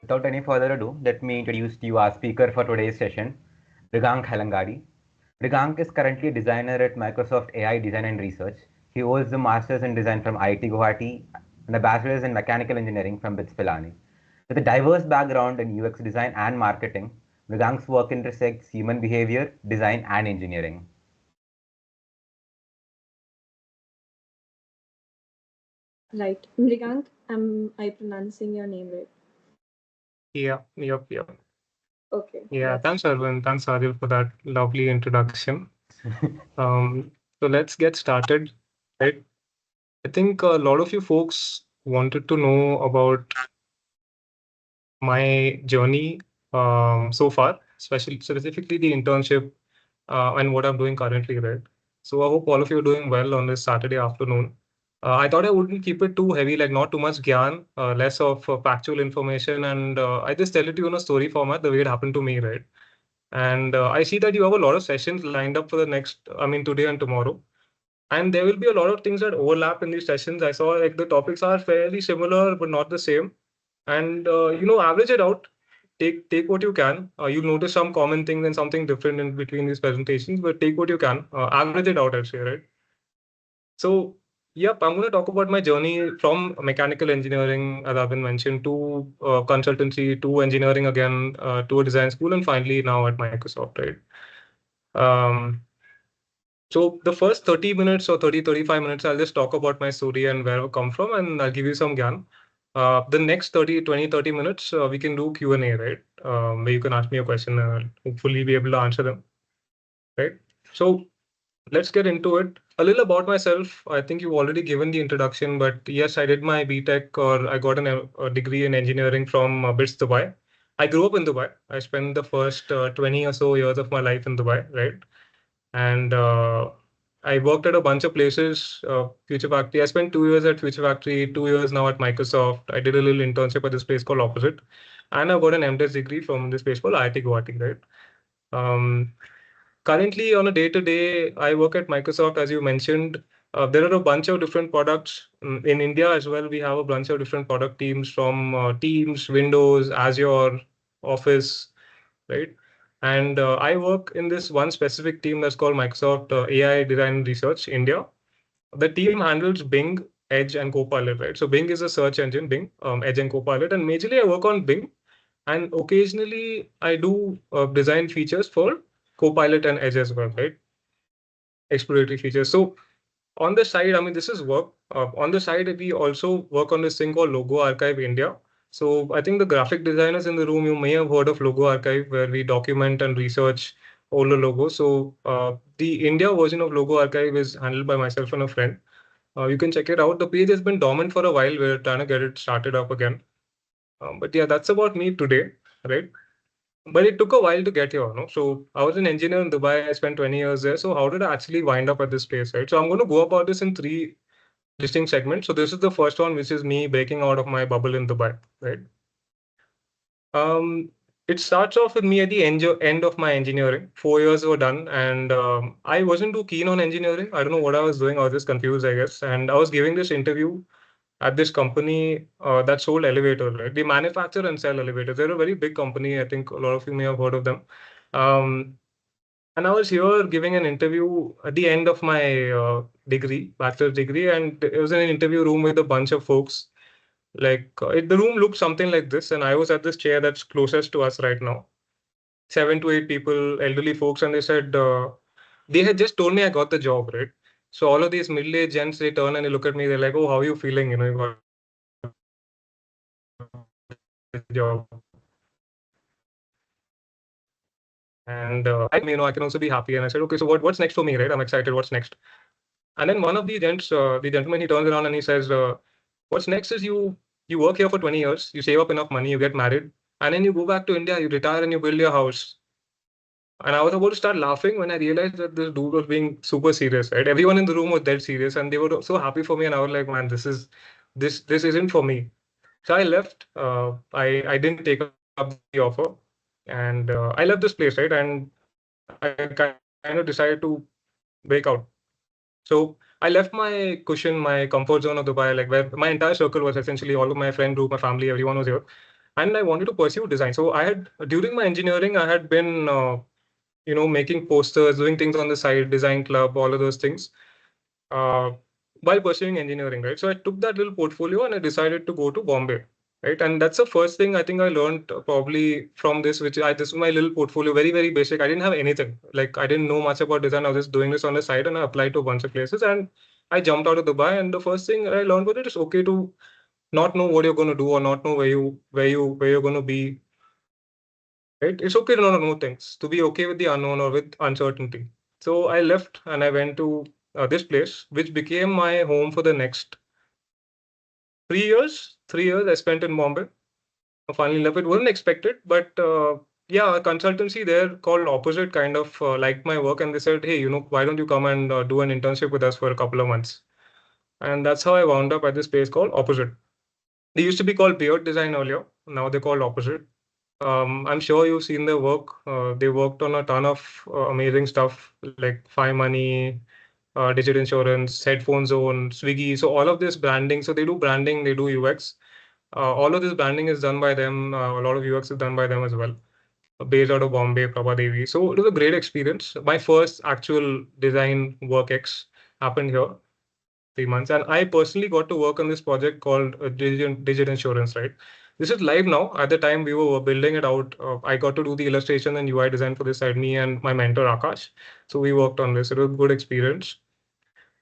Without any further ado, let me introduce to you our speaker for today's session, Mrigank Haleangadi. Mrigank is currently a designer at Microsoft AI Design and Research. He holds a Master's in Design from IIT Guwahati and a Bachelor's in Mechanical Engineering from BITS Pilani. With a diverse background in UX design and marketing, Mrigank's work intersects human behavior, design, and engineering. Right. Mrigank, am I pronouncing your name right? Yep. Okay. Yeah, thanks, Arvind. Thanks, Adil, for that lovely introduction. So let's get started, right? I think a lot of you folks wanted to know about my journey so far, especially specifically the internship and what I'm doing currently, right? So I hope all of you are doing well on this Saturday afternoon. I thought I wouldn't keep it too heavy, like not too much gyan, less of factual information, and I just tell it to you in a story format, the way it happened to me, right? And I see that you have a lot of sessions lined up for the next, I mean, today and tomorrow. And there will be a lot of things that overlap in these sessions. I saw like the topics are fairly similar, but not the same. And average it out. Take what you can. You'll notice some common things and something different in between these presentations, but take what you can. Average it out, I'd say, right? So, yep, I'm going to talk about my journey from mechanical engineering, as I've been mentioned, to consultancy, to engineering again, to a design school, and finally now at Microsoft, right? Um, so the first 30 minutes or 35 minutes, I'll just talk about my story and where I've come from, and I'll give you some gyan. The next 30 minutes, we can do Q&A, right? Where you can ask me a question and I'll hopefully be able to answer them, right? So let's get into it. A little about myself. I think you've already given the introduction, but yes, I did my BTech or I got a degree in engineering from BITS Dubai. I grew up in Dubai. I spent the first 20 or so years of my life in Dubai, right? And I worked at a bunch of places. Future Factory. I spent 2 years at Future Factory, 2 years now at Microsoft. I did a little internship at this place called Opposite, and I got an M.Des degree from this place called IIT Guwahati, right? Um, Currently, on a day-to-day, I work at Microsoft, as you mentioned. There are a bunch of different products. In India as well, we have a bunch of different product teams from Teams, Windows, Azure, Office, right? And I work in this one specific team that's called Microsoft AI Design and Research India. The team handles Bing, Edge, and Copilot, right? So Bing is a search engine, Bing, Edge, and Copilot. And majorly, I work on Bing. And occasionally, I do design features for Copilot and Edge as well, right? Exploratory features. So on the side, I mean, this is work. On the side, we also work on this thing called Logo Archive India. So I think the graphic designers in the room, you may have heard of Logo Archive, where we document and research all the logos. So the India version of Logo Archive is handled by myself and a friend. You can check it out. The page has been dormant for a while. We're trying to get it started up again. But yeah, that's about me today, right? But it took a while to get here, no? So I was an engineer in Dubai. I spent 20 years there. So how did I actually wind up at this place, right? So I'm going to go about this in three distinct segments. So this is the first one, which is me breaking out of my bubble in Dubai, right? It starts off with me at the end of my engineering. 4 years were done, and I wasn't too keen on engineering. I don't know what I was doing. I was just confused, I guess. And I was giving this interview at this company that sold elevators, right? They manufacture and sell elevators. They're a very big company. I think a lot of you may have heard of them. Um, and I was here giving an interview at the end of my bachelor's degree, and it was in an interview room with a bunch of folks. Like the room looked something like this, and I was at this chair that's closest to us right now. 7 to 8 people, elderly folks, and they said they had just told me I got the job, right? So all of these middle-aged gents, they turn and they look at me. They're like, "Oh, how are you feeling? You know, you got the job." And I can also be happy. And I said, "Okay, so what's next for me, right? I'm excited. What's next?" And then one of the gents, the gentleman, he turns around and he says, "What's next is you work here for 20 years, you save up enough money, you get married, and then you go back to India, you retire, and you build your house." And I was about to start laughing when I realized that this dude was being super serious, right? Everyone in the room was dead serious, and they were so happy for me. And I was like, "Man, this isn't for me." So I left. I didn't take up the offer, and I left this place, right? And I kind of decided to break out. So I left my cushion, my comfort zone of Dubai, like where my entire circle was essentially all of my friend group, my family, everyone was here. and I wanted to pursue design. So during my engineering, I had been, making posters, doing things on the side, design club, all of those things, uh, while pursuing engineering, right? So I took that little portfolio and I decided to go to Bombay, right? And that's the first thing I think I learned probably from this, this was my little portfolio, very, very basic. I didn't have anything. Like I didn't know much about design. I was just doing this on the side and I applied to a bunch of places and I jumped out of Dubai. And the first thing I learned was it's okay to not know what you're going to do or not know where you're going to be, right? It's okay to not know things, to be okay with the unknown or with uncertainty. So I left and I went to this place, which became my home for the next 3 years. 3 years I spent in Bombay. Finally left. It wasn't expected, but yeah, a consultancy there called Opposite kind of liked my work, and they said, "Hey, why don't you come and do an internship with us for a couple of months?" And that's how I wound up at this place called Opposite. They used to be called Beard Design earlier. Now they're called Opposite. I'm sure you've seen their work. They worked on a ton of amazing stuff like Five Money, Digital Insurance, Headphone Zone, Swiggy. So all of this branding. So they do branding, they do UX. All of this branding is done by them. A lot of UX is done by them as well. Based out of Bombay, Prabha Devi. So it was a great experience. My first actual design work X happened here. 3 months, and I personally got to work on this project called Digital Insurance, right? This is live now. At the time we were building it out, I got to do the illustration and UI design for this side, me and my mentor Akash. So we worked on this. It was a good experience.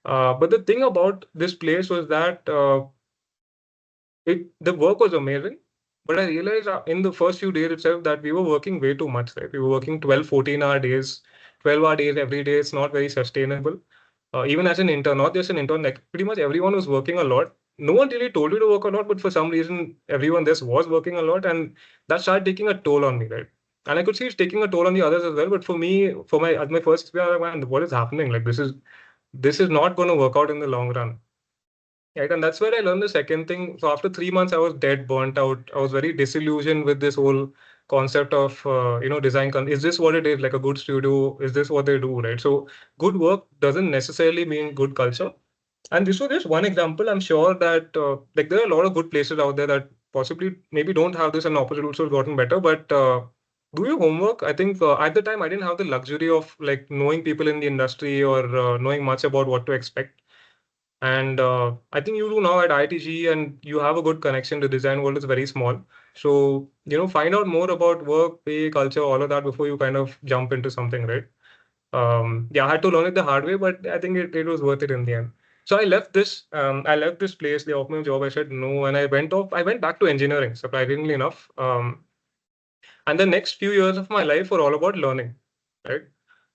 But the thing about this place was that the work was amazing, but I realized in the first few days itself that we were working way too much, right? We were working 12, 14-hour days, 12-hour days every day. It's not very sustainable. Even as an intern, not just an intern, like pretty much everyone was working a lot. No one really told you to work a lot, but for some reason, everyone this was working a lot, and that started taking a toll on me, right? And I could see it's taking a toll on the others as well. But for me, as my first experience, I went, man, what is happening? Like this is not going to work out in the long run. Right. And that's where I learned the second thing. So after 3 months, I was dead burnt out. I was very disillusioned with this whole concept of, design. Is this what it is? Like a good studio? Is this what they do? Right. So good work doesn't necessarily mean good culture. And this was just one example. I'm sure that like there are a lot of good places out there that possibly maybe don't have this and opposite also have gotten better. But do your homework. I think at the time I didn't have the luxury of like knowing people in the industry or knowing much about what to expect. And I think you do now at IITG and you have a good connection. The design world is very small. So, find out more about work, pay, culture, all of that before you kind of jump into something, right? Yeah, I had to learn it the hard way, but I think it was worth it in the end. So I left this. I left this place. They offered me a job. I said no, and I went back to engineering, surprisingly enough. And the next few years of my life were all about learning, right?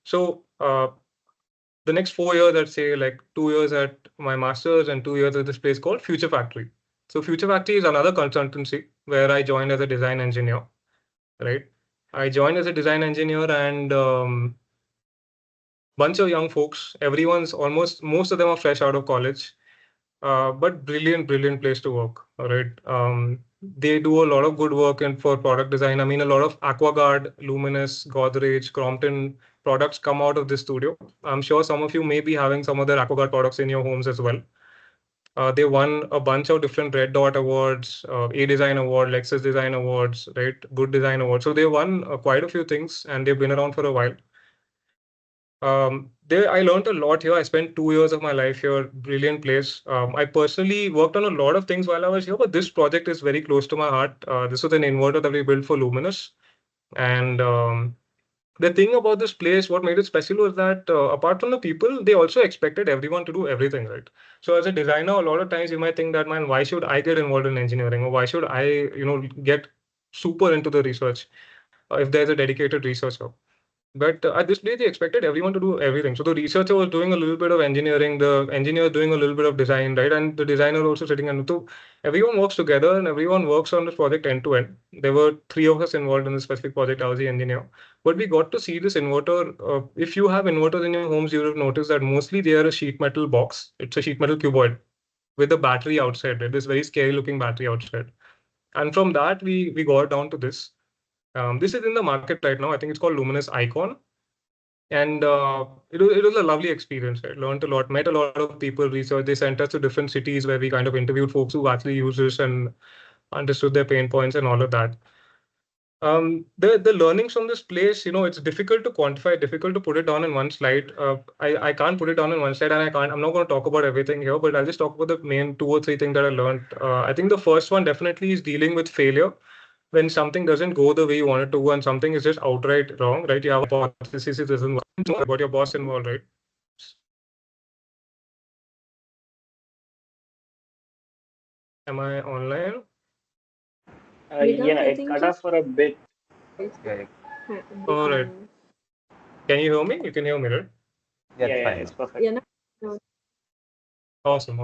So the next 4 years, I'd say like 2 years at my master's and 2 years at this place called Future Factory. So Future Factory is another consultancy where I joined as a design engineer, right? I joined as a design engineer and bunch of young folks. Most of them are fresh out of college, but brilliant, brilliant place to work. All right. They do a lot of good work for product design. I mean, a lot of AquaGuard, Luminous, Godrej, Crompton products come out of this studio. I'm sure some of you may be having some of their AquaGuard products in your homes as well. They won a bunch of different Red Dot Awards, A Design Award, Lexus Design Awards, right? Good Design Awards. So they won quite a few things and they've been around for a while. I learned a lot here. I spent 2 years of my life here. Brilliant place. I personally worked on a lot of things while I was here, but this project is very close to my heart. This was an inverter that we built for Luminous. And the thing about this place, what made it special was that apart from the people, they also expected everyone to do everything, right? So as a designer, a lot of times you might think that, man, why should I get involved in engineering? Or why should I, get super into the research if there's a dedicated researcher? But at this place, they expected everyone to do everything. So the researcher was doing a little bit of engineering, the engineer doing a little bit of design, right? And the designer also sitting and so everyone works together and everyone works on this project end to end. There were 3 of us involved in this specific project. I was the engineer. But we got to see this inverter. If you have inverters in your homes, you would have noticed that mostly they are a sheet metal box. It's a sheet metal cuboid with a battery outside, right? This very scary looking battery outside. And from that, we got down to this. This is in the market right now. I think it's called Luminous Icon. And it was a lovely experience. I learned a lot, met a lot of people, research. They sent us to different cities where we kind of interviewed folks who actually use this. And understood their pain points and all of that. The learnings from this place, it's difficult to quantify, difficult to put it down in one slide. I can't put it down in one slide, and I'm not going to talk about everything here, but I'll just talk about the main 2 or 3 things that I learned. I think the first one definitely is dealing with failure when something doesn't go the way you want it to, and something is just outright wrong, right? You have a hypothesis, it doesn't work, but your boss involved, right? Am I online? Mrigank, Yeah, I it think cut off for a bit. Yeah, All right. Can you hear me? You can hear me, right? yeah, Yeah, it's yeah, fine it's now. perfect. Yeah, no. Awesome.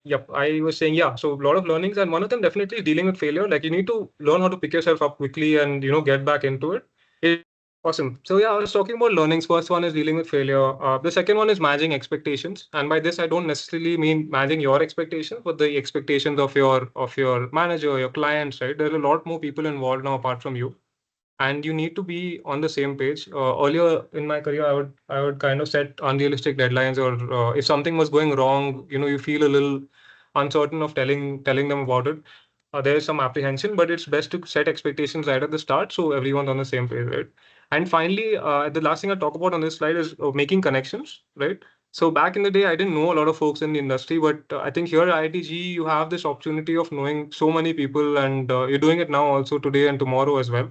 Yep, I was saying, yeah, so a lot of learnings, and one of them definitely is dealing with failure. Like you need to learn how to pick yourself up quickly and get back into it. Awesome. So yeah, I was talking about learnings. First one is dealing with failure. The second one is managing expectations, and by this I don't necessarily mean managing your expectations, but the expectations of your manager, your clients. Right? There are a lot more people involved now apart from you, and you need to be on the same page. Earlier in my career, I would kind of set unrealistic deadlines, or if something was going wrong, you feel a little uncertain of telling them about it. There is some apprehension, but it's best to set expectations right at the start so everyone's on the same page, right? And finally, the last thing I talk about on this slide is making connections, right? So back in the day, I didn't know a lot of folks in the industry, but I think here at IITG, you have this opportunity of knowing so many people, and you're doing it now also today and tomorrow as well.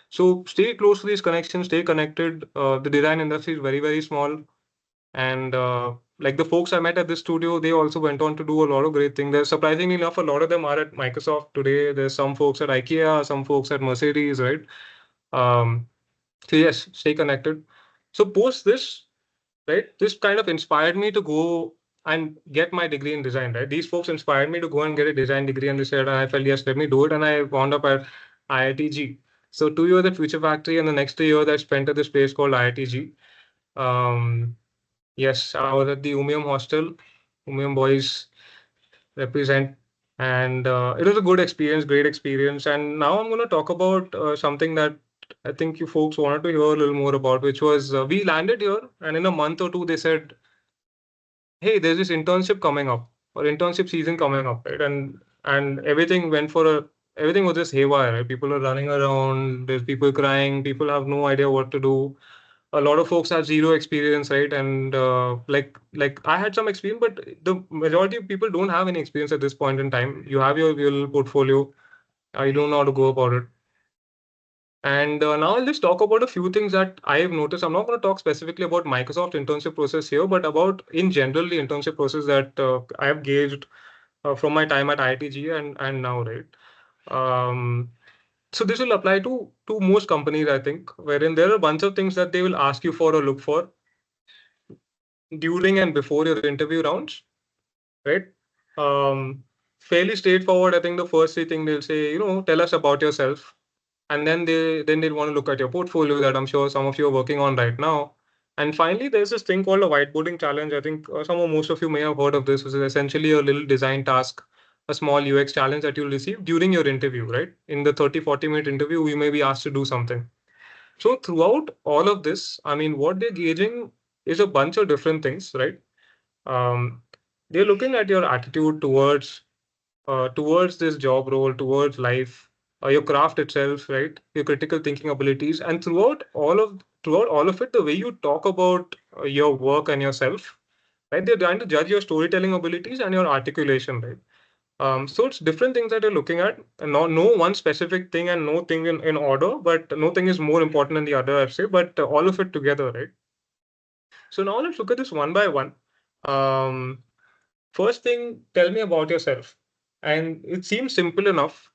So stay close to these connections, stay connected. The design industry is very, very small. And like the folks I met at this studio, they also went on to do a lot of great things. There's surprisingly enough, a lot of them are at Microsoft today. There's some folks at IKEA, some folks at Mercedes, right? Um, so yes, stay connected. So post this, right? This kind of inspired me to go and get my degree in design, right? These folks inspired me to go and get a design degree, and they said, and I felt, yes, let me do it. And I wound up at IITG. So 2 years at Future Factory, and the next 2 years I spent at this place called IITG. Yes, I was at the Umium hostel. Umium boys represent, and it was a good experience, great experience. And now I'm going to talk about something that I think you folks wanted to hear a little more about, which was we landed here, and in a month or two, they said, hey, there's this internship coming up, or internship season coming up, right? And everything went for everything was just haywire, right? People are running around, there's people crying, people have no idea what to do. A lot of folks have zero experience, right? And like I had some experience, but the majority of people don't have any experience at this point in time. You have your little portfolio, you don't know how to go about it. And now I'll just talk about a few things that I have noticed. I'm not going to talk specifically about Microsoft internship process here, but about in general the internship process that I have gauged from my time at IITG and now, right? So this will apply to most companies, I think, wherein there are a bunch of things that they will ask you for or look for during and before your interview rounds, right? Fairly straightforward. I think the first thing they'll say, tell us about yourself, and then they'll want to look at your portfolio that I'm sure some of you are working on right now. And finally, there's this thing called a whiteboarding challenge. I think some or most of you may have heard of this. This is essentially a little design task, a small UX challenge that you'll receive during your interview, right? In the 30-40 minute interview, we may be asked to do something. So throughout all of this, I mean, what they're gauging is a bunch of different things, right? Um, they're looking at your attitude towards this job role, towards life, your craft itself, right? Your critical thinking abilities, and throughout all of it, the way you talk about your work and yourself, right? They're trying to judge your storytelling abilities and your articulation, right? So it's different things that you're looking at, and no one specific thing and no thing in order, but no thing is more important than the other, I'd say, but all of it together, right? So now let's look at this one by one. Um, First thing, tell me about yourself. And it seems simple enough,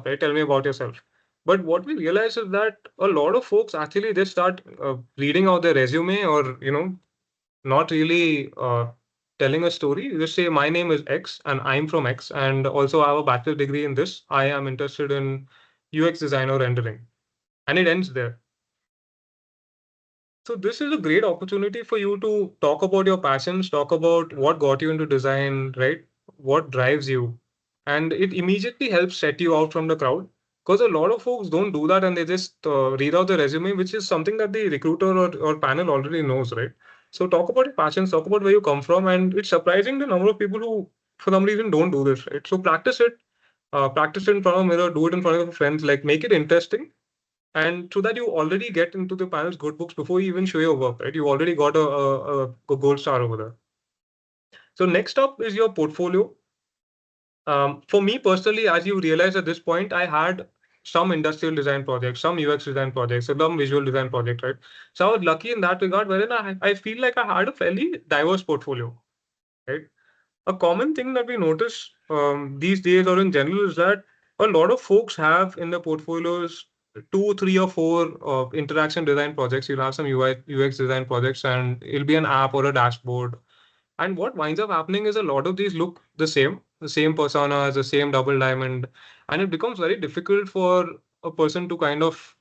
right? Tell me about yourself. But what we realize is that a lot of folks actually they start reading out their resume, or not really telling a story. You just say, my name is X and I'm from X, and also I have a bachelor's degree in this. I am interested in UX design or rendering. And it ends there. So this is a great opportunity for you to talk about your passions, talk about what got you into design, right? What drives you. And it immediately helps set you out from the crowd, because a lot of folks don't do that, and they just read out the resume, which is something that the recruiter or panel already knows, right? So talk about your passions, talk about where you come from. And it's surprising the number of people who for some reason don't do this, right? So practice it. Practice it in front of a mirror, do it in front of your friends, like make it interesting. And so that you already get into the panel's good books before you even show your work, right? You already got a gold star over there. So next up is your portfolio. For me personally, as you realize at this point, I had some industrial design projects, some UX design projects, some visual design projects, right? So I was lucky in that regard, wherein I feel like I had a fairly diverse portfolio, right? A common thing that we notice these days or in general is that a lot of folks have in their portfolios 2, 3, or 4 interaction design projects. You'll have some UI, UX design projects, and it'll be an app or a dashboard. And what winds up happening is a lot of these look the same personas, the same double diamond, and it becomes very difficult for a person to kind of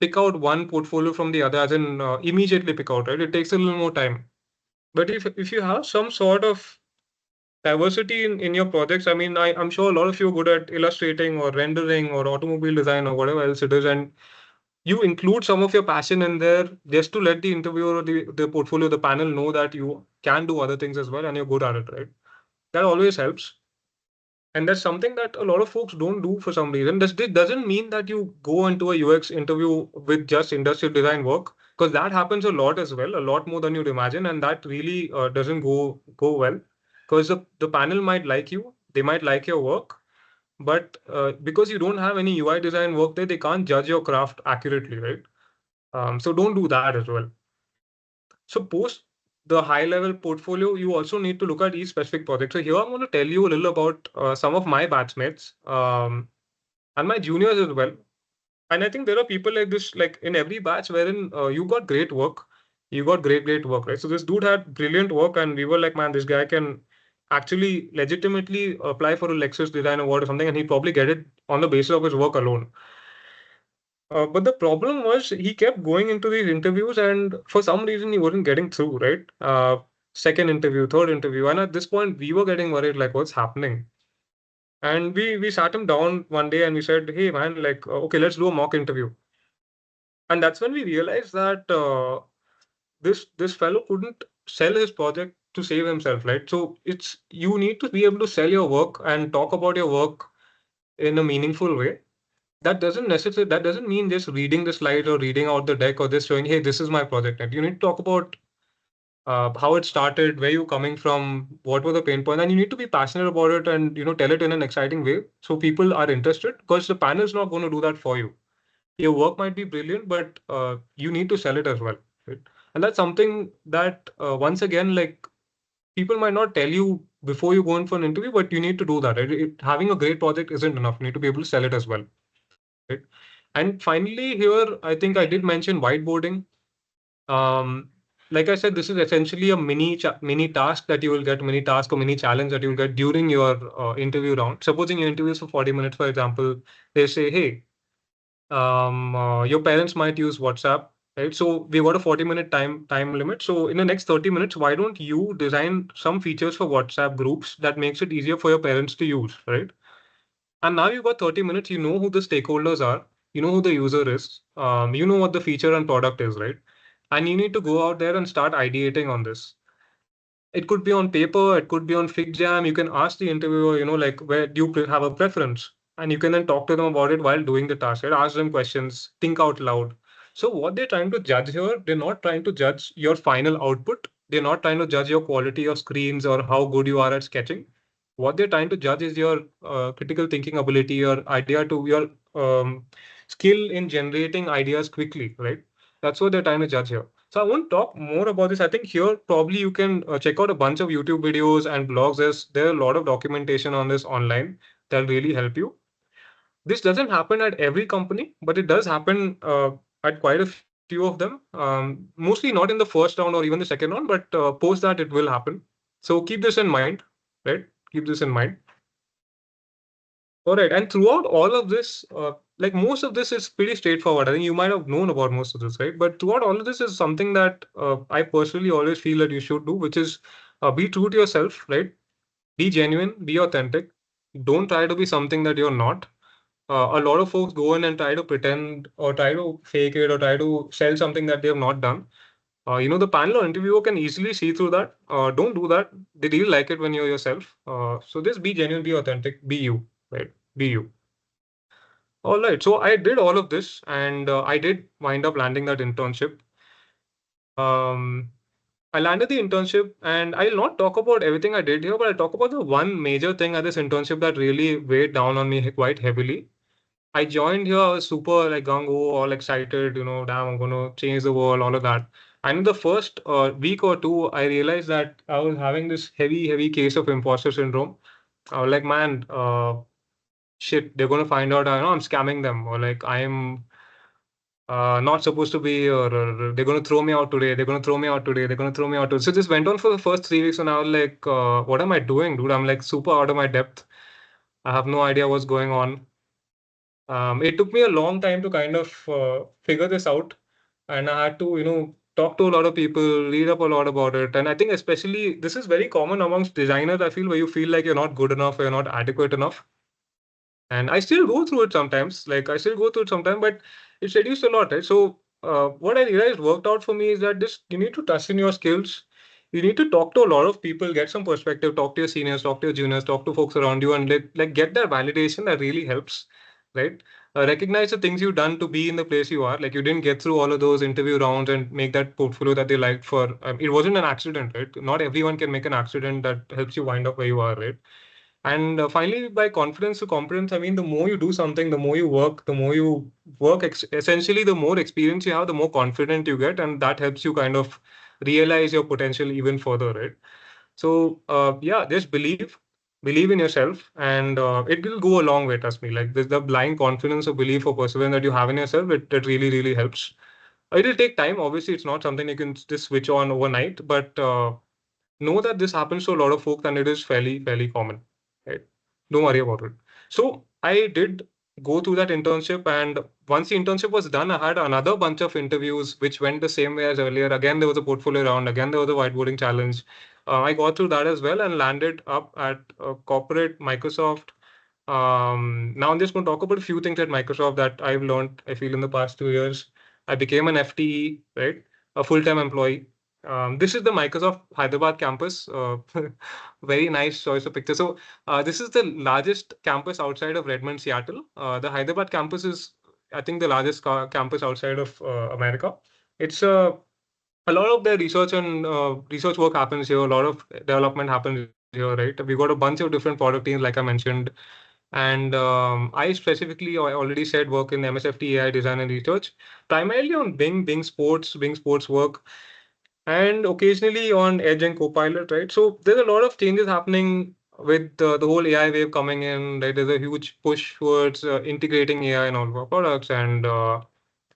pick out one portfolio from the other, as in immediately pick out, right? It takes a little more time. But if you have some sort of diversity in your projects, I mean, I'm sure a lot of you are good at illustrating or rendering or automobile design or whatever else it is, and you include some of your passion in there just to let the interviewer or the portfolio, the panel know that you can do other things as well and you're good at it, right? That always helps. And that's something that a lot of folks don't do for some reason. This doesn't mean that you go into a UX interview with just industrial design work, because that happens a lot as well, a lot more than you'd imagine, and that really doesn't go well, because the panel might like you, they might like your work, but because you don't have any UI design work there, they can't judge your craft accurately, right? So don't do that as well. So post the high level portfolio, you also need to look at each specific project. So here I'm going to tell you a little about some of my batchmates and my juniors as well. And I think there are people like this, like in every batch, wherein you got great work, you got great work, right? So this dude had brilliant work, and we were like, man, this guy can actually legitimately apply for a Lexus Design Award or something, and he probably get it on the basis of his work alone. But the problem was he kept going into these interviews, and for some reason he wasn't getting through, right? Second interview, third interview, and at this point we were getting worried, like what's happening? And we sat him down one day and we said, hey man, like okay, let's do a mock interview. And that's when we realized that this fellow couldn't sell his project to save himself, right? So it's you need to be able to sell your work and talk about your work in a meaningful way. That doesn't mean just reading the slides or reading out the deck or just showing, hey, this is my project. You need to talk about how it started, where you're coming from, what were the pain points, and you need to be passionate about it and tell it in an exciting way so people are interested, because the panel is not going to do that for you. Your work might be brilliant, but you need to sell it as well, right? And that's something that once again, like people might not tell you before you go in for an interview, but you need to do that, right? Having a great project isn't enough. You need to be able to sell it as well. Right? And finally, here, I think I did mention whiteboarding. Like I said, this is essentially a mini task that you will get, mini task or mini challenge that you will get during your interview round. Supposing your interview is for 40 minutes, for example, they say, hey, your parents might use WhatsApp, right? So we got a 40-minute time limit. So in the next 30 minutes, why don't you design some features for WhatsApp groups that makes it easier for your parents to use, right? And now you've got 30 minutes, you know who the stakeholders are, you know who the user is, you know what the feature and product is, right? And you need to go out there and start ideating on this. It could be on paper, it could be on FigJam. You can ask the interviewer, like, where do you have a preference? And you can then talk to them about it while doing the task, right? Ask them questions, think out loud. So what they're trying to judge here, they're not trying to judge your final output. They're not trying to judge your quality of screens or how good you are at sketching. What they're trying to judge is your critical thinking ability, your skill in generating ideas quickly, right? That's what they're trying to judge here. So I won't talk more about this. I think here probably you can check out a bunch of YouTube videos and blogs. There are a lot of documentation on this online that'll really help you. This doesn't happen at every company, but it does happen at quite a few of them. Mostly not in the first round or even the second round, but post that it will happen. So keep this in mind, right? Keep this in mind. All right. And throughout all of this, like most of this is pretty straightforward. I think you might have known about most of this, right? But throughout all of this is something that I personally always feel that you should do, which is be true to yourself, right? Be genuine, be authentic. Don't try to be something that you're not. A lot of folks go in and try to pretend or try to fake it or try to sell something that they have not done. The panel or interviewer can easily see through that. Don't do that. They really like it when you're yourself. So just be genuine, be authentic, be you, right? Be you. All right. So I did all of this, and I did wind up landing that internship. Um, I landed the internship, and I'll not talk about everything I did here, but I'll talk about the one major thing at this internship that really weighed down on me quite heavily. I joined here, I was super like gung ho, all excited, damn, I'm gonna change the world, all of that. And in the first week or two, I realized that I was having this heavy, heavy case of imposter syndrome. I was like, man, shit, they're gonna find out, I'm scamming them, or like I'm not supposed to be here, or they're gonna throw me out today, they're gonna throw me out today, they're gonna throw me out today. So this went on for the first 3 weeks, and I was like, what am I doing, dude? I'm like super out of my depth. I have no idea what's going on. It took me a long time to kind of figure this out, and I had to, talk to a lot of people, read up a lot about it. And I think especially this is very common amongst designers, I feel, where you feel like you're not good enough or you're not adequate enough. And I still go through it sometimes. Like I still go through it sometimes, but it's reduced a lot, right? So what I realized worked out for me is that this you need to trust in your skills. You need to talk to a lot of people, get some perspective, talk to your seniors, talk to your juniors, talk to folks around you, and like get that validation that really helps, right? Recognize the things you've done to be in the place you are. Like you didn't get through all of those interview rounds and make that portfolio that they liked for. It wasn't an accident, right? Not everyone can make an accident that helps you wind up where you are, right? And finally, by confidence to competence, I mean, the more you do something, the more you work, essentially, the more experience you have, the more confident you get. And that helps you kind of realize your potential even further, right? So, yeah, just believe in yourself, and it will go a long way, trust me. Like the blind confidence or belief or perseverance that you have in yourself, it really, really helps. It will take time. Obviously, it's not something you can just switch on overnight, but know that this happens to a lot of folks and it is fairly, fairly common. Right? Don't worry about it. So I did go through that internship, and once the internship was done, I had another bunch of interviews which went the same way as earlier. Again, there was a portfolio round. Again, there was a whiteboarding challenge. I got through that as well and landed up at corporate Microsoft. Now I'm just going to talk about a few things at Microsoft that I've learned, I feel, in the past 2 years. I became an FTE, right? A full-time employee. This is the Microsoft Hyderabad campus. Very nice choice of picture. So this is the largest campus outside of Redmond, Seattle. The Hyderabad campus is, I think, the largest campus outside of America. It's a lot of the research and research work happens here. A lot of development happens here, right? We've got a bunch of different product teams, like I mentioned. And I specifically, I already said, work in MSFT AI design and research, primarily on Bing Sports work, and occasionally on Edge and Copilot, right? So there's a lot of changes happening with the whole AI wave coming in, right? There's a huge push towards integrating AI in all of our products, and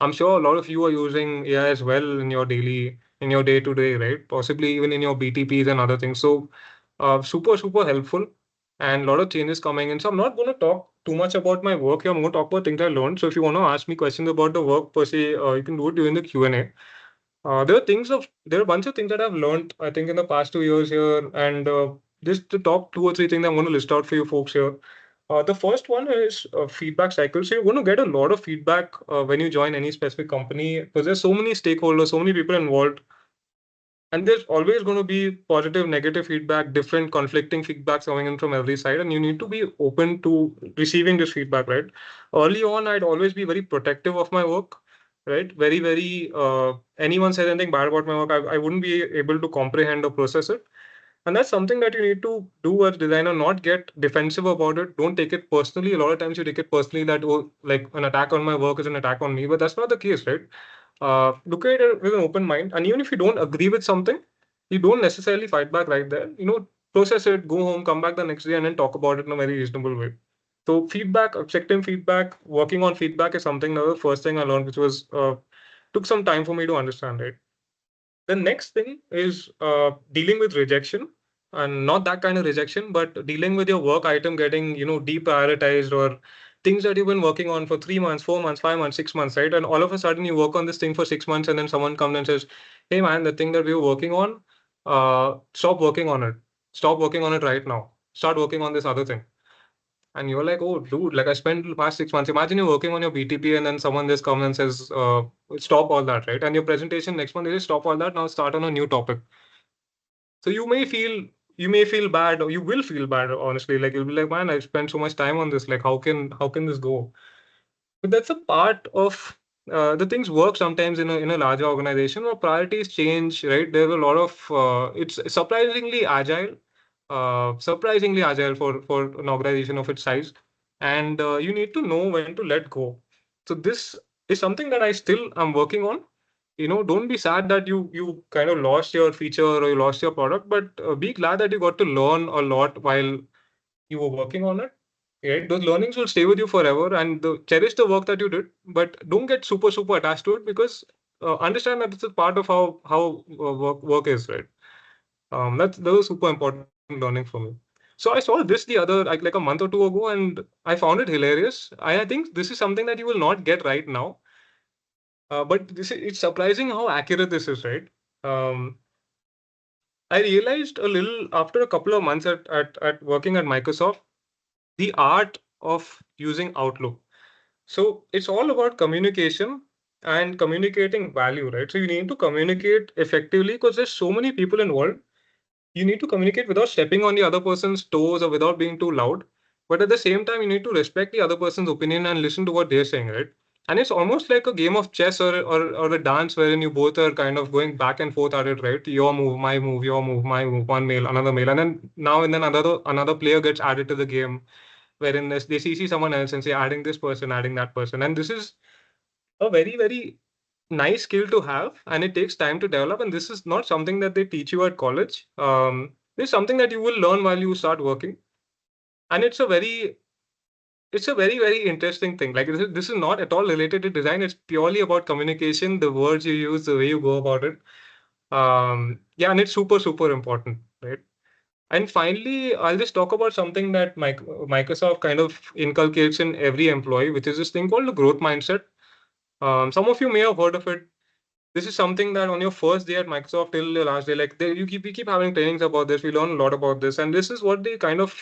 I'm sure a lot of you are using AI as well in your day to day, right? Possibly even in your BTPs and other things. So super, super helpful, and a lot of changes coming in. So I'm not going to talk too much about my work here. I'm going to talk about things I learned. So if you want to ask me questions about the work per se, you can do it during the Q&A. There are a bunch of things that I've learned, I think, in the past 2 years here, and just the top two or three things I'm going to list out for you folks here. The first one is feedback cycle. So you're going to get a lot of feedback when you join any specific company, because there's so many stakeholders, so many people involved, and there's always going to be positive, negative feedback, different conflicting feedbacks coming in from every side, and you need to be open to receiving this feedback, right? Early on, I'd always be very protective of my work, right? Very, very, anyone says anything bad about my work, I wouldn't be able to comprehend or process it. And that's something that you need to do as a designer, not get defensive about it. Don't take it personally. A lot of times you take it personally that, oh, like an attack on my work is an attack on me, but that's not the case, right? Look at it with an open mind. And even if you don't agree with something, you don't necessarily fight back right there. Process it, go home, come back the next day, and then talk about it in a very reasonable way. So feedback, accepting feedback, working on feedback is something that was the first thing I learned, which was took some time for me to understand, right? The next thing is dealing with rejection, and not that kind of rejection, but dealing with your work item getting, deprioritized, or things that you've been working on for 3 months, 4 months, 5 months, 6 months, right? And all of a sudden you work on this thing for 6 months, and then someone comes and says, "Hey man, the thing that we were working on, stop working on it. Stop working on it right now. Start working on this other thing." And you're like, oh, dude, like I spent the past 6 months. Imagine you're working on your BTP and then someone just comes and says, stop all that, right? And your presentation next month, they just stop all that. Now start on a new topic. So you may feel bad, or you will feel bad, honestly. Like you'll be like, man, I spent so much time on this. Like, how can this go? But that's a part of the things work sometimes in a larger organization where priorities change, right? There's a lot of it's surprisingly agile for an organization of its size, and you need to know when to let go. So this is something that I still am working on. Don't be sad that you kind of lost your feature or you lost your product, but be glad that you got to learn a lot while you were working on it. Right? Those learnings will stay with you forever, and cherish the work that you did, but don't get super attached to it, because understand that it's a part of how work is, right? That was super important learning for me. So I saw this the other like a month or two ago, and I found it hilarious. I think this is something that you will not get right now, but it's surprising how accurate this is, right? Um, I realized a little after a couple of months at working at Microsoft, the art of using Outlook. So it's all about communication and communicating value, right? So you need to communicate effectively because there's so many people involved. You need to communicate without stepping on the other person's toes or without being too loud. But at the same time, you need to respect the other person's opinion and listen to what they're saying, right? And it's almost like a game of chess or a dance wherein you both are kind of going back and forth at it, right? Your move, your move, my move, one mail, another mail. And then now and then another player gets added to the game wherein they see someone else and say adding this person, adding that person. And this is a very nice skill to have, and it takes time to develop. And this is not something that they teach you at college. This is something that you will learn while you start working, and it's a very interesting thing. Like this is not at all related to design. It's purely about communication, the words you use, the way you go about it. Yeah, and it's super important, right? And finally, I'll just talk about something that Microsoft kind of inculcates in every employee, which is this thing called the growth mindset. Some of you may have heard of it. This is something that on your first day at Microsoft till your last day, like we keep having trainings about this. We learn a lot about this, and this is what they kind of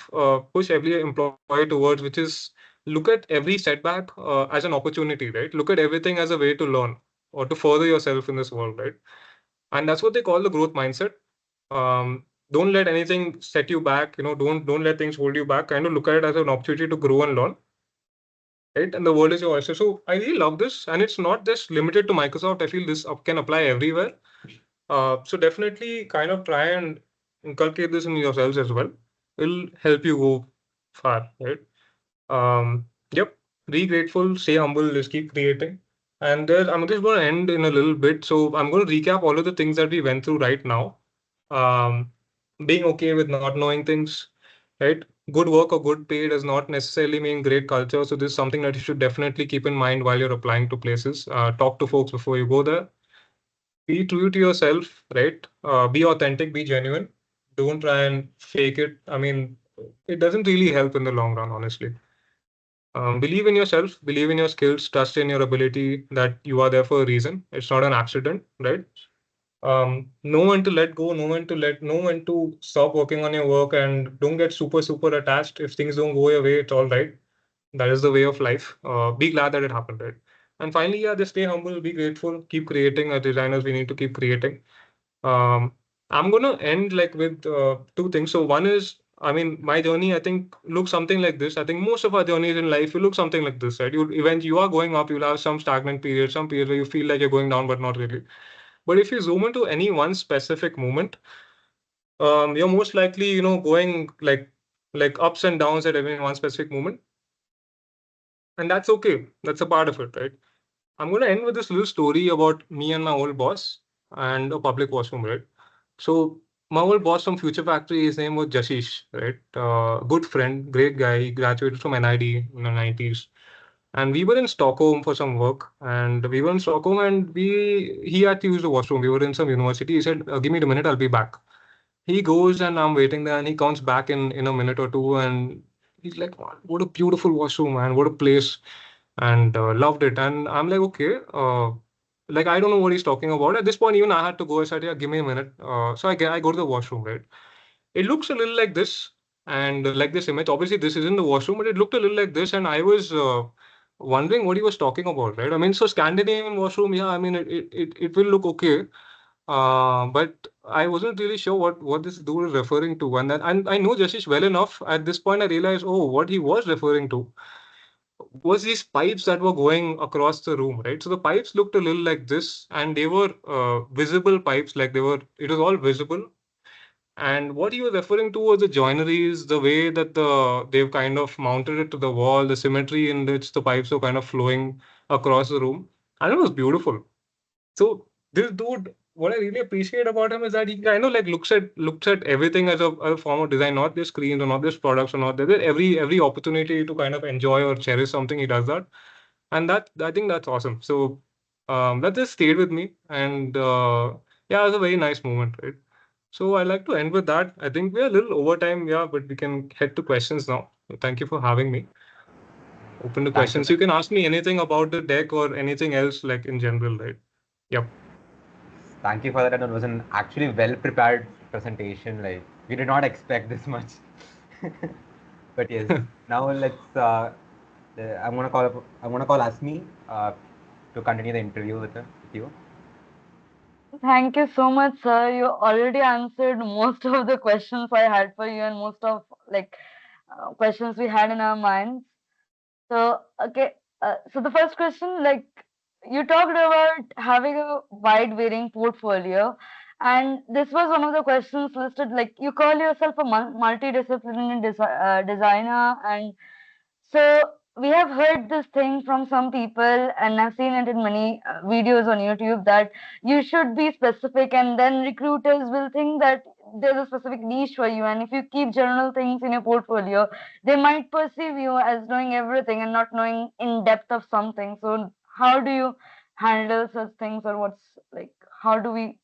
push every employee towards, which is look at every setback as an opportunity, right? Look at everything as a way to learn or to further yourself in this world, right? And that's what they call the growth mindset. Don't let anything set you back. Don't let things hold you back. Kind of look at it as an opportunity to grow and learn, right? And the world is your oyster. So I really love this, and it's not just limited to Microsoft. I feel this can apply everywhere. So definitely kind of try and inculcate this in yourselves as well. It'll help you go far, right? Yep. Be grateful, stay humble, just keep creating. And I'm just going to end in a little bit. So I'm going to recap all of the things that we went through right now. Um, Being okay with not knowing things, right? Good work or good pay does not necessarily mean great culture. So this is something that you should definitely keep in mind while you're applying to places. Talk to folks before you go there. Be true to yourself, right? Be authentic, be genuine. Don't try and fake it. I mean, it doesn't really help in the long run, honestly. Believe in yourself, believe in your skills, trust in your ability that you are there for a reason. It's not an accident, right? Know when to let go, know when to stop working on your work, and don't get super attached. If things don't go your way, it's all right. That is the way of life. Be glad that it happened, right? And finally, yeah, just stay humble, be grateful, keep creating. As designers, we need to keep creating. Um, I'm gonna end like with two things. So one is, I mean, my journey, I think, looks something like this. I think most of our journeys in life will look something like this, right? You are going up, you'll have some stagnant period, some period where you feel like you're going down, but not really. But if you zoom into any one specific moment, you're most likely, going like ups and downs at every one specific moment. And that's okay. That's a part of it, right? I'm going to end with this little story about me and my old boss and a public washroom, right? So my old boss from Future Factory, his name was Jashish, right? Good friend, great guy. He graduated from NID in the 90s. And we were in Stockholm for some work. And we were in Stockholm and he had to use the washroom. We were in some university. He said, give me a minute, I'll be back. He goes and I'm waiting there and he comes back in a minute or two and he's like, "Wow, what a beautiful washroom, man, what a place." And loved it. And I'm like, okay, like I don't know what he's talking about. At this point, even I had to go. I said, yeah, give me a minute. So I go to the washroom, right? It looks a little like this. and like this image. Obviously, this isn't the washroom, but it looked a little like this, and I was wondering what he was talking about, right? I mean, so Scandinavian washroom, yeah, I mean, it will look okay, but I wasn't really sure what this dude is referring to, and I know Jashish well enough. At this point, I realized, oh, what he was referring to was these pipes that were going across the room, right? So the pipes looked a little like this, and they were visible pipes, like it was all visible. And what he was referring to was the joineries, the way that they've kind of mounted it to the wall, the symmetry in which the pipes were kind of flowing across the room, and it was beautiful. So this dude, what I really appreciate about him is that he kind of like looks at everything as a form of design, not just screens or not just products or not there. Every opportunity to kind of enjoy or cherish something, he does that, and that I think that's awesome. So that just stayed with me, and yeah, it was a very nice moment, right? So I like to end with that. I think we're a little over time, yeah, but we can head to questions now. Thank you for having me. Open to Thank you. questions. You can ask me anything about the deck or anything else, like in general, right? Yep. Thank you for that. It was an actually well prepared presentation. Like we did not expect this much. But yes, now let's. I'm gonna call Asmi to continue the interview with you. Thank you so much, sir. You already answered most of the questions I had for you and most of like questions we had in our minds. So, okay. So the first question, like you talked about having a wide varying portfolio, and this was one of the questions listed. Like you call yourself a multidisciplinary designer, and so we have heard this thing from some people, and I've seen it in many videos on YouTube that you should be specific, and then recruiters will think that there's a specific niche for you. And if you keep general things in your portfolio, they might perceive you as knowing everything and not knowing in depth of something. So, how do you handle such things, or what's like, how do we?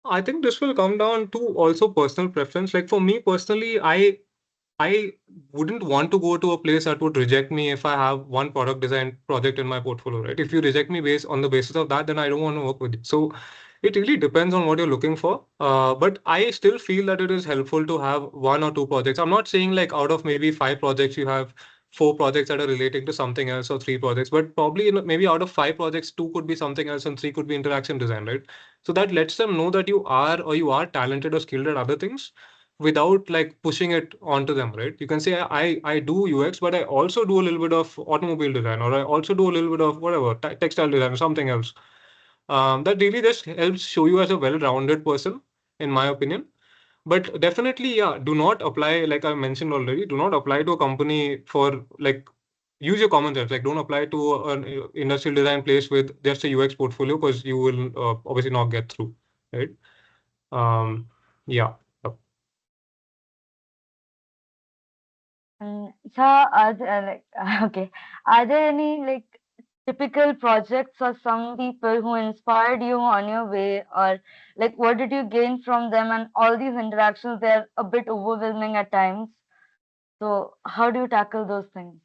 I think this will come down to also personal preference. Like for me personally, I wouldn't want to go to a place that would reject me if I have one product design project in my portfolio, right? If you reject me based on the basis of that, then I don't want to work with you. So it really depends on what you're looking for. But I still feel that it is helpful to have one or two projects. I'm not saying like out of maybe 5 projects, you have 4 projects that are relating to something else or 3 projects, but probably maybe out of 5 projects, 2 could be something else and 3 could be interaction design, right? So that lets them know that you are talented or skilled at other things without like pushing it onto them, right? You can say I do UX, but I also do a little bit of automobile design, or I also do a little bit of whatever textile design or something else. That really just helps show you as a well-rounded person, in my opinion. But definitely, yeah, do not apply, like I mentioned already, do not apply to a company for like use your common sense. Like don't apply to an industrial design place with just a UX portfolio because you will obviously not get through, right? Yeah. So, are there, like, okay, are there any like typical projects or some people who inspired you on your way, or like what did you gain from them? And all these interactions, they're a bit overwhelming at times. So, how do you tackle those things?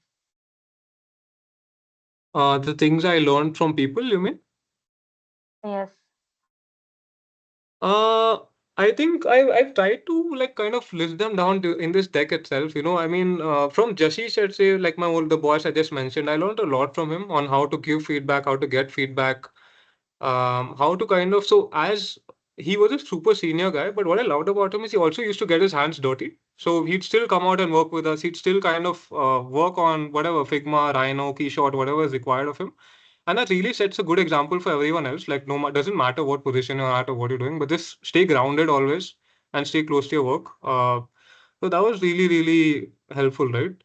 The things I learned from people, you mean? Yes. Uh, I think I've tried to like kind of list them down in this deck itself. I mean, from Jashish, I'd say like the boss I just mentioned, I learned a lot from him on how to give feedback, how to get feedback, how to kind of as he was a super senior guy, but what I loved about him is he also used to get his hands dirty. So he'd still come out and work with us. He'd still kind of work on whatever Figma, Rhino, Keyshot, whatever is required of him. And that really sets a good example for everyone else. Like, no, doesn't matter what position you're at or what you're doing, but just stay grounded always and stay close to your work. So that was really, really helpful, right?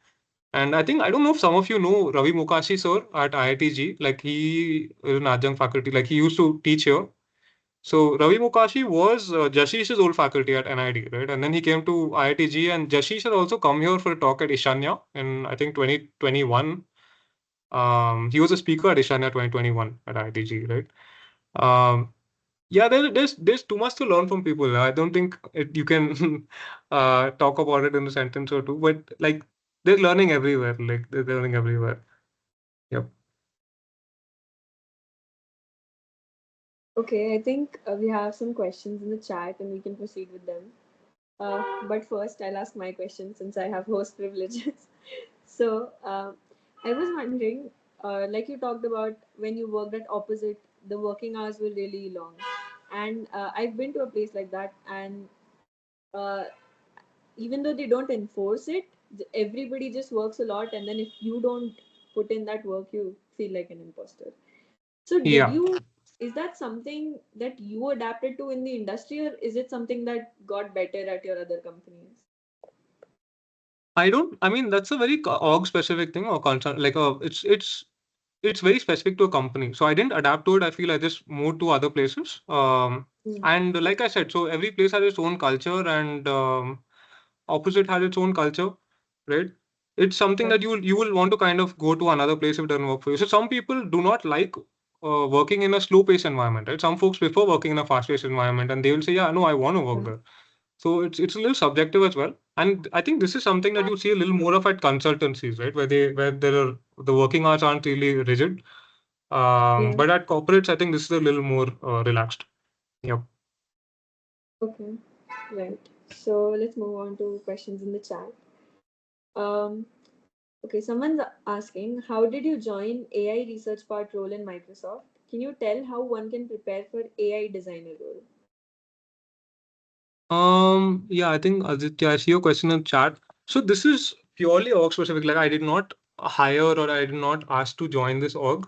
And I think I don't know if some of you know Ravi Mukashi sir at IITG. Like he is an adjunct faculty. Like he used to teach here. So Ravi Mukashi was Jashish's old faculty at NID, right? And then he came to IITG, and Jashish had also come here for a talk at Ishanya in I think 2021. He was a speaker at Ishanya 2021 at IITG, right? Um, yeah, there's too much to learn from people. I don't think you can talk about it in a sentence or two, but like they're learning everywhere. Like they're learning everywhere. Yep. Okay, I think we have some questions in the chat and we can proceed with them. But first, I'll ask my question since I have host privileges. So, I was wondering, like you talked about when you worked at opposite, the working hours were really long, and I've been to a place like that, and uh, even though they don't enforce it, everybody just works a lot, and then if you don't put in that work, you feel like an imposter. So, did Yeah. you? Is that something that you adapted to in the industry, or is it something that got better at your other companies? I mean, that's a very org specific thing or concern. Like, it's very specific to a company. So I didn't adapt to it. I feel I just moved to other places. Mm. And like I said, so every place has its own culture, and opposite has its own culture, right? It's something Right. that you will want to kind of go to another place if it doesn't work for you. So some people do not like working in a slow paced environment, right? Some folks prefer working in a fast paced environment, and they will say, yeah, no, I want to work Mm. there. So it's a little subjective as well. And I think this is something that you see a little more of at consultancies, right? Where there are the working hours aren't really rigid. Yeah. But at corporates, I think this is a little more relaxed. Yep. Okay. Right. So let's move on to questions in the chat. Um, okay, someone's asking, how did you join AI research part role in Microsoft? Can you tell how one can prepare for AI designer role? Yeah, I think Aditya, I see your question in chat. So this is purely org specific. Like I did not hire or I did not ask to join this org.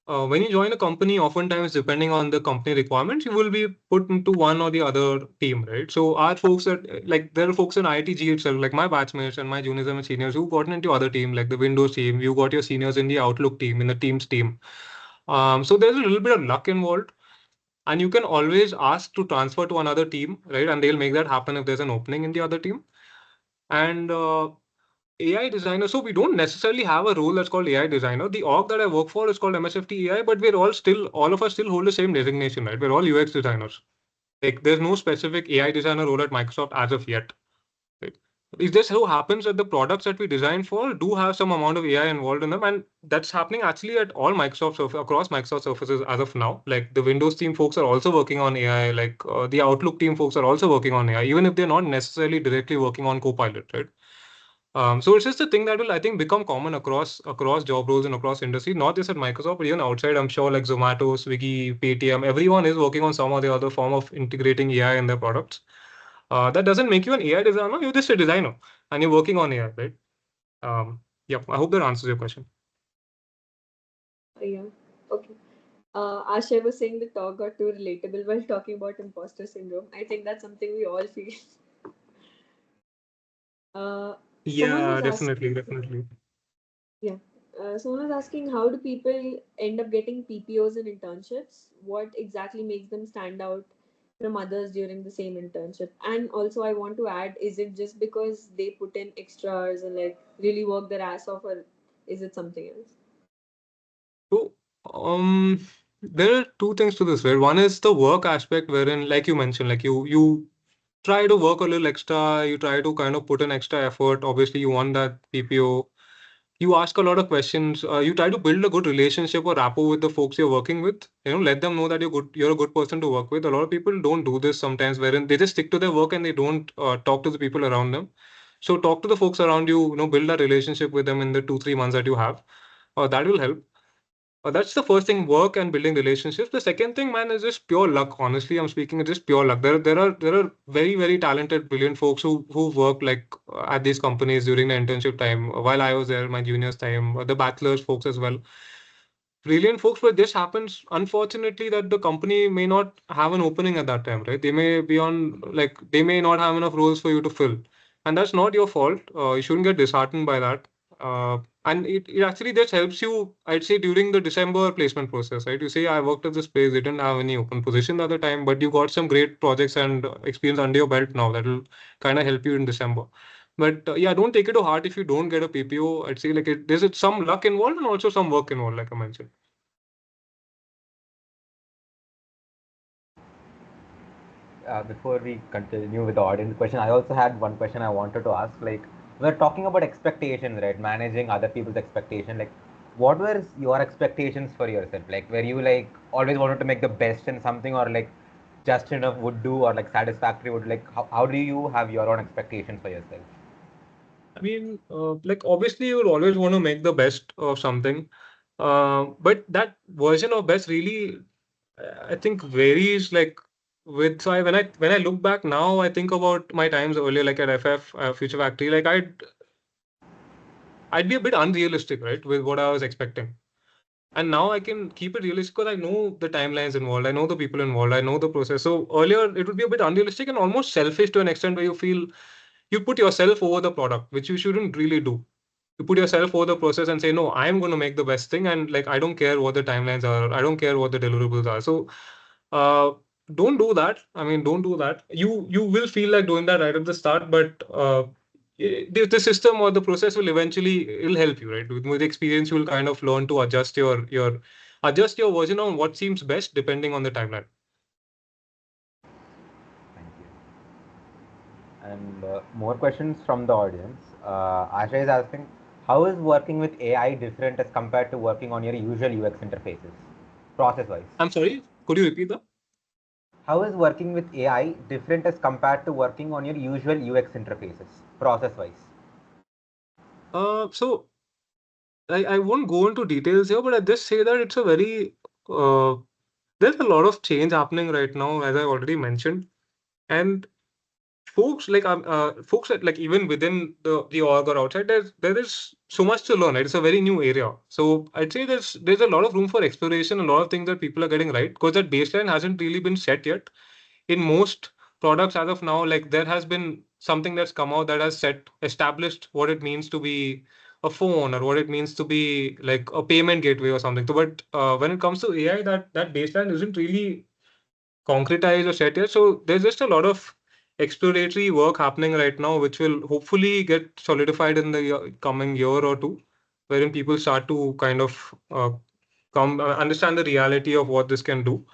When you join a company, oftentimes depending on the company requirements, you will be put into one or the other team, right? So our folks like there are folks in IITG itself, like my batchmates and my juniors and my seniors who've gotten into other team, like the Windows team. You got your seniors in the Outlook team, in the Teams team. So there's a little bit of luck involved, and you can always ask to transfer to another team, right? And they'll make that happen if there's an opening in the other team. And AI designer. So we don't necessarily have a role that's called AI designer. The org that I work for is called MSFT AI, but all of us still hold the same designation, right? We're all UX designers. Like there's no specific AI designer role at Microsoft as of yet. Right? It just so happens that the products that we design for do have some amount of AI involved in them, and that's happening actually at all across Microsoft surfaces as of now. Like the Windows team folks are also working on AI. Like the Outlook team folks are also working on AI, even if they're not necessarily directly working on Copilot, right? So it's just a thing that will, I think, become common across job roles and across industry, not just at Microsoft, but even outside. I'm sure like Zomato, Swiggy, Paytm, everyone is working on some or the other form of integrating AI in their products. That doesn't make you an AI designer. You're just a designer, and you're working on AI, right? Yeah. I hope that answers your question. Yeah. Okay. Ashay was saying the talk got too relatable while talking about imposter syndrome. I think that's something we all feel. Someone Yeah, was definitely, asking, definitely. yeah, someone was asking, how do people end up getting PPOs and internships? What exactly makes them stand out from others during the same internship? And also, I want to add, is it just because they put in extra hours and like really work their ass off, or is it something else? So, there are two things to this, right? One is the work aspect, wherein, like you mentioned, like you try to work a little extra, you try to kind of put an extra effort. Obviously, you want that PPO. You ask a lot of questions. You try to build a good relationship or rapport with the folks you're working with. Let them know that you're a good person to work with. A lot of people don't do this sometimes, wherein they just stick to their work and they don't talk to the people around them. So talk to the folks around you. Build a relationship with them in the 2-3 months that you have. That will help. That's the first thing, work and building relationships. The second thing, man, is just pure luck. Honestly, I'm speaking, it's just pure luck. There are very, very talented, brilliant folks who work like at these companies during the internship time, while I was there, my juniors time, the bachelors folks as well. Brilliant folks, but this happens unfortunately that the company may not have an opening at that time, right? They may be on, like, they may not have enough roles for you to fill, and that's not your fault. You shouldn't get disheartened by that. And it actually just helps you, I'd say, during the December placement process, right? You say, I worked at this place, they didn't have any open position at the time, but you got some great projects and experience under your belt now that will kind of help you in December. But yeah, don't take it to heart if you don't get a PPO. I'd say like there's some luck involved and also some work involved, like I mentioned. Before we continue with the audience question, I also had one question I wanted to ask. Like, we're talking about expectations, right? Managing other people's expectation. Like, what were your expectations for yourself? Like, were you like always wanted to make the best in something, or like just enough would do, or like satisfactory would, like how do you have your own expectations for yourself? I mean, like obviously you will always want to make the best of something, but that version of best really, I think varies. Like with so I, when I look back now, I think about my times earlier, like at FF Future Factory. Like I'd be a bit unrealistic, right, with what I was expecting. And now I can keep it realistic because I know the timelines involved, I know the people involved, I know the process. So earlier it would be a bit unrealistic and almost selfish to an extent where you feel you put yourself over the product, which you shouldn't really do. You put yourself over the process and say, no, I'm going to make the best thing. And like, I don't care what the timelines are. I don't care what the deliverables are. So uh, don't do that. I mean, don't do that. You will feel like doing that right at the start, but the system or the process will eventually it'll help you, right? With experience, you will kind of learn to adjust your version on what seems best depending on the timeline. Thank you. And more questions from the audience. Asha is asking, how is working with AI different as compared to working on your usual UX interfaces, process-wise? I'm sorry, could you repeat that? How is working with AI different as compared to working on your usual UX interfaces, process-wise? So I won't go into details here, but I just say that it's a very there's a lot of change happening right now, as I already mentioned, and folks that like even within the org or outside, there is so much to learn. Right? It's a very new area, so I'd say there's a lot of room for exploration, a lot of things that people are getting right because that baseline hasn't really been set yet in most products as of now. Like there has been something that's come out that has established what it means to be a phone or what it means to be like a payment gateway or something. So, but when it comes to AI, that baseline isn't really concretized or set yet. So there's just a lot of exploratory work happening right now, which will hopefully get solidified in the coming year or two, wherein people start to kind of come understand the reality of what this can do,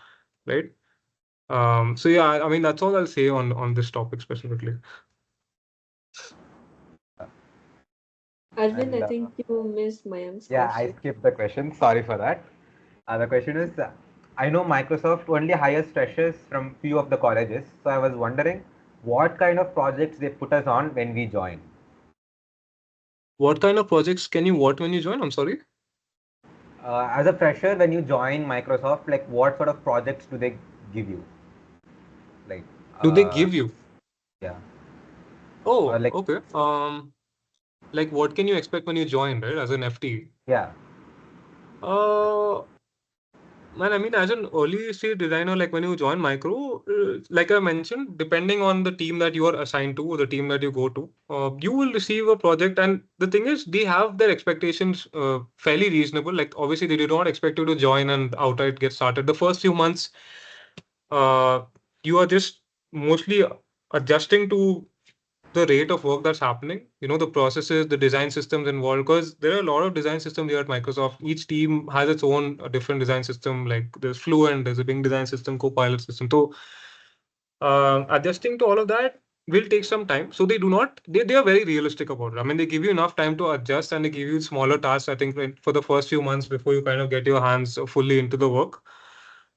right? So yeah, I mean that's all I'll say on this topic specifically. Arvind, And I think you missed Mayank's yeah, I question. skipped the question. Sorry for that. The question is, I know Microsoft only hires freshers from few of the colleges, so I was wondering what kind of projects they put us on when we join. What kind of projects can you what when you join? I'm sorry. As a fresher, when you join Microsoft, like what sort of projects do they give you? Like, Do they give you? yeah, or Oh, like, okay. Like what can you expect when you join, right? As an FT? yeah, Uh, Man, I mean, as an early stage designer, like when you join Micro, like I mentioned, depending on the team that you are assigned to or the team that you go to, you will receive a project. And the thing is, they have their expectations fairly reasonable. Like, obviously, they do not expect you to join and outright get started. The first few months, uh, you are just mostly adjusting to the rate of work that's happening, the processes, the design systems involved, because there are a lot of design systems here at Microsoft. Each team has its own different design system. Like there's Fluent, there's a Bing design system, Copilot system. So adjusting to all of that will take some time. So they are very realistic about it. I mean, they give you enough time to adjust and they give you smaller tasks, I think, for the first few months before you kind of get your hands fully into the work.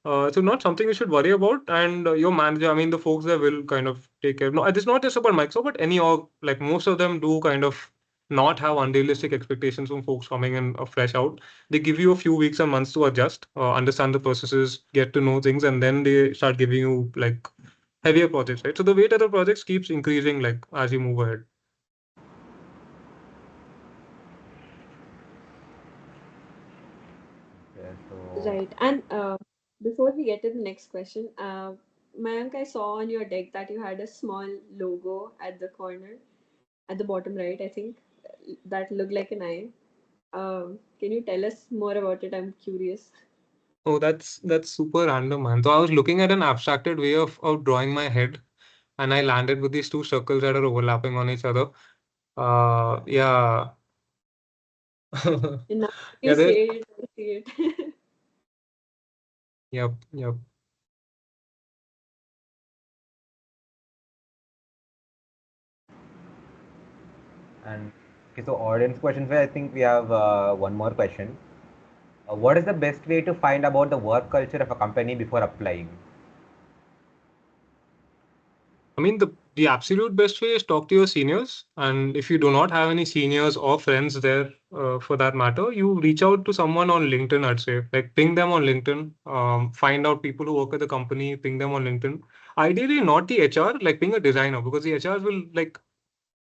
So not something you should worry about. And your manager, I mean, the folks there will kind of take care. No, it's not just about Microsoft, but any org, like most of them do kind of not have unrealistic expectations from folks coming in fresh out. They give you a few weeks and months to adjust, understand the processes, get to know things, and then they start giving you like heavier projects, right? So the weight of the projects keeps increasing like as you move ahead. yeah, so Right. And before we get to the next question, Mayank, I saw on your deck that you had a small logo at the corner, at the bottom right, I think, that looked like an eye. Can you tell us more about it? I'm curious. Oh, that's super random, man. So I was looking at an abstracted way of drawing my head, and I landed with these two circles that are overlapping on each other. Yeah. And now you Yeah, say there. it, I see it. Yep, yep. and okay, so audience questions. Where I think we have one more question. What is the best way to find about the work culture of a company before applying? I mean, the absolute best way is talk to your seniors. And if you do not have any seniors or friends there, for that matter, you reach out to someone on LinkedIn, I'd say. Like ping them on LinkedIn, find out people who work at the company, ping them on LinkedIn. Ideally, not the HR, like ping a designer, because the HR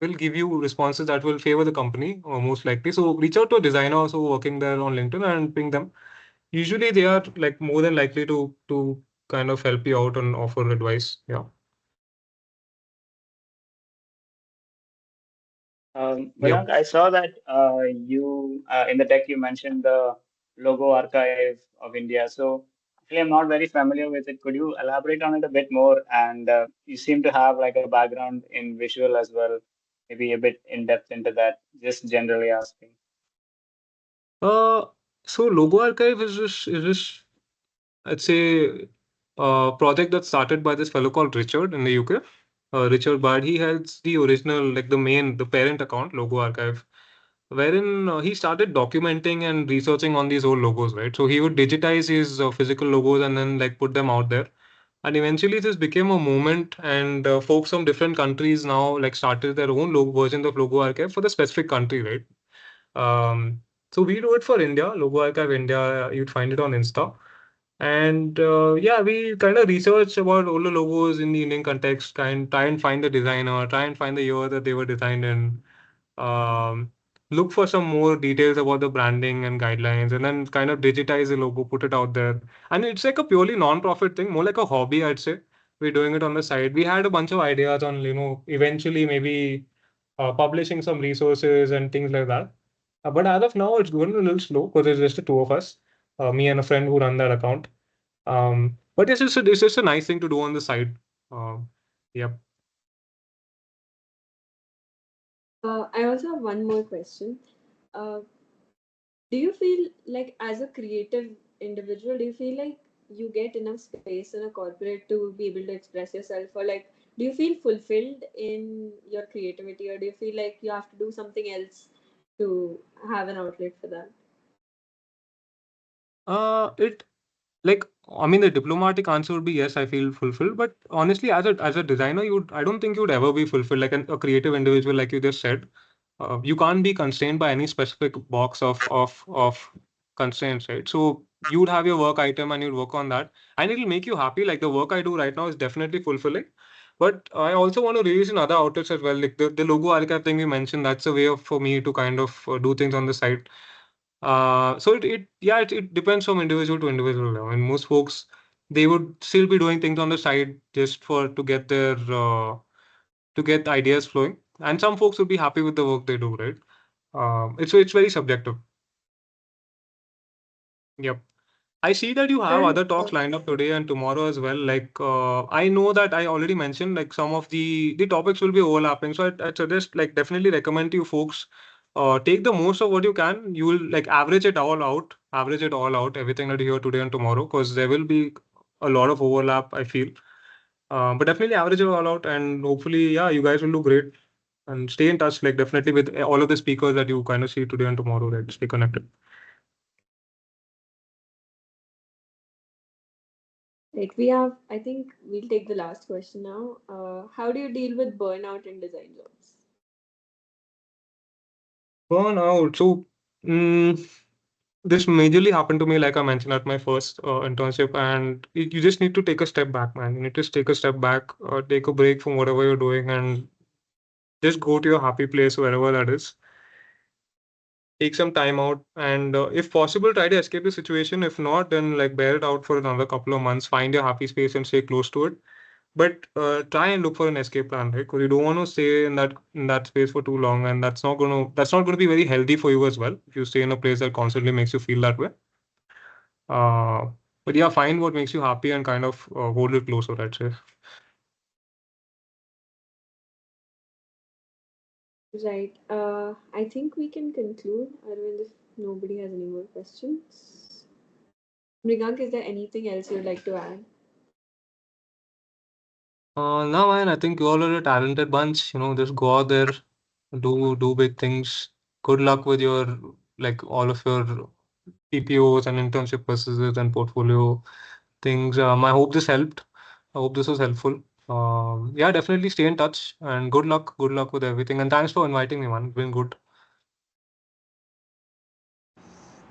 will give you responses that will favor the company, most likely. So reach out to a designer also working there on LinkedIn and ping them. Usually they are like more than likely to kind of help you out and offer advice. Yeah. Yep. Mrigank, I saw that you in the deck you mentioned the logo archive of India. So actually, I'm not very familiar with it. Could you elaborate on it a bit more? And you seem to have like a background in visual as well, maybe a bit in depth into that. Just generally asking. Uh, so Logo Archive is this I'd say project that started by this fellow called Richard in the UK. Richard Bard, he has the original, like the parent account, Logo Archive, wherein he started documenting and researching on these old logos, right? So he would digitize his physical logos and then like put them out there. And eventually this became a movement, and folks from different countries now like started their own logo versions of Logo Archive for the specific country, right? Um, so we do it for India, Logo Archive India. You'd find it on Insta. And yeah, we kind of research about all the logos in the Indian context, try and find the designer, try and find the year that they were designed in, um, look for some more details about the branding and guidelines, and then kind of digitize the logo, put it out there. And it's like a purely non-profit thing, more like a hobby, I'd say. We're doing it on the side. We had a bunch of ideas on, eventually maybe publishing some resources and things like that. But as of now, it's going a little slow because it's just the two of us, me and a friend who run that account. But it's just a nice thing to do on the side. Yep. I also have one more question. Uh, do you feel like, as a creative individual, do you feel like you get enough space in a corporate to be able to express yourself, or like, do you feel fulfilled in your creativity, or do you feel like you have to do something else to have an outlet for that? It like I mean the diplomatic answer would be yes, I feel fulfilled. But honestly, as a designer, I don't think you'd ever be fulfilled like a creative individual, like you just said. You can't be constrained by any specific box of constraints, right? So you'd have your work item and you'd work on that, and it'll make you happy. Like the work I do right now is definitely fulfilling. But I also want to release in other outlets as well. Like the logo archive thing you mentioned, that's a way of for me to kind of do things on the side. So it depends from individual to individual. I mean, most folks, they would still be doing things on the side just for to get ideas flowing, and some folks would be happy with the work they do, right? It's very subjective. Yep. I see that you have And other talks lined up today and tomorrow as well. Like I know that I already mentioned like some of the topics will be overlapping. So I'd suggest like definitely recommend to you folks take the most of what you can. You will like average it all out, everything that you hear today and tomorrow, because there will be a lot of overlap, I feel. But definitely average it all out, and hopefully, yeah, you guys will do great. And stay in touch, like definitely with all of the speakers that you kind of see today and tomorrow. Right, stay connected. right, we have, I think we'll take the last question now. How do you deal with burnout in design jobs? Burnout. So. Mm, this majorly happened to me, like I mentioned, at my first internship, and you just need to take a step back, man. You need to just take a step back, take a break from whatever you're doing, and just go to your happy place, wherever that is. Take some time out, and if possible, try to escape the situation. If not, then like bear it out for another couple of months. Find your happy space and stay close to it. But try and look for an escape plan, right? Because you don't want to stay in that space for too long, and that's not gonna be very healthy for you as well. If you stay in a place that constantly makes you feel that way. Uh, but yeah, find what makes you happy and kind of hold it closer, I'd say. Right. I think we can conclude, Arvind, if nobody has any more questions. Mrigank, is there anything else you'd like to add? No, man, I think you all are a talented bunch. Just go out there, do big things. Good luck with your like all of your PPOs and internship processes and portfolio things. I hope this helped. I hope this was helpful. Yeah, definitely stay in touch and good luck with everything. And thanks for inviting me, man. Been good.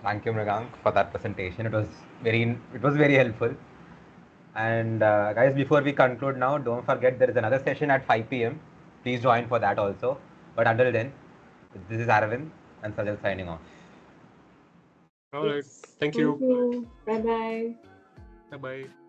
Thank you, Mrigank, for that presentation. It was very helpful. And guys, before we conclude now, don't forget there is another session at 5 p.m. Please join for that also. But until then, this is Aravind and Sajal signing off. All right. Yes. Thank Thank you. you. Bye bye. Bye bye.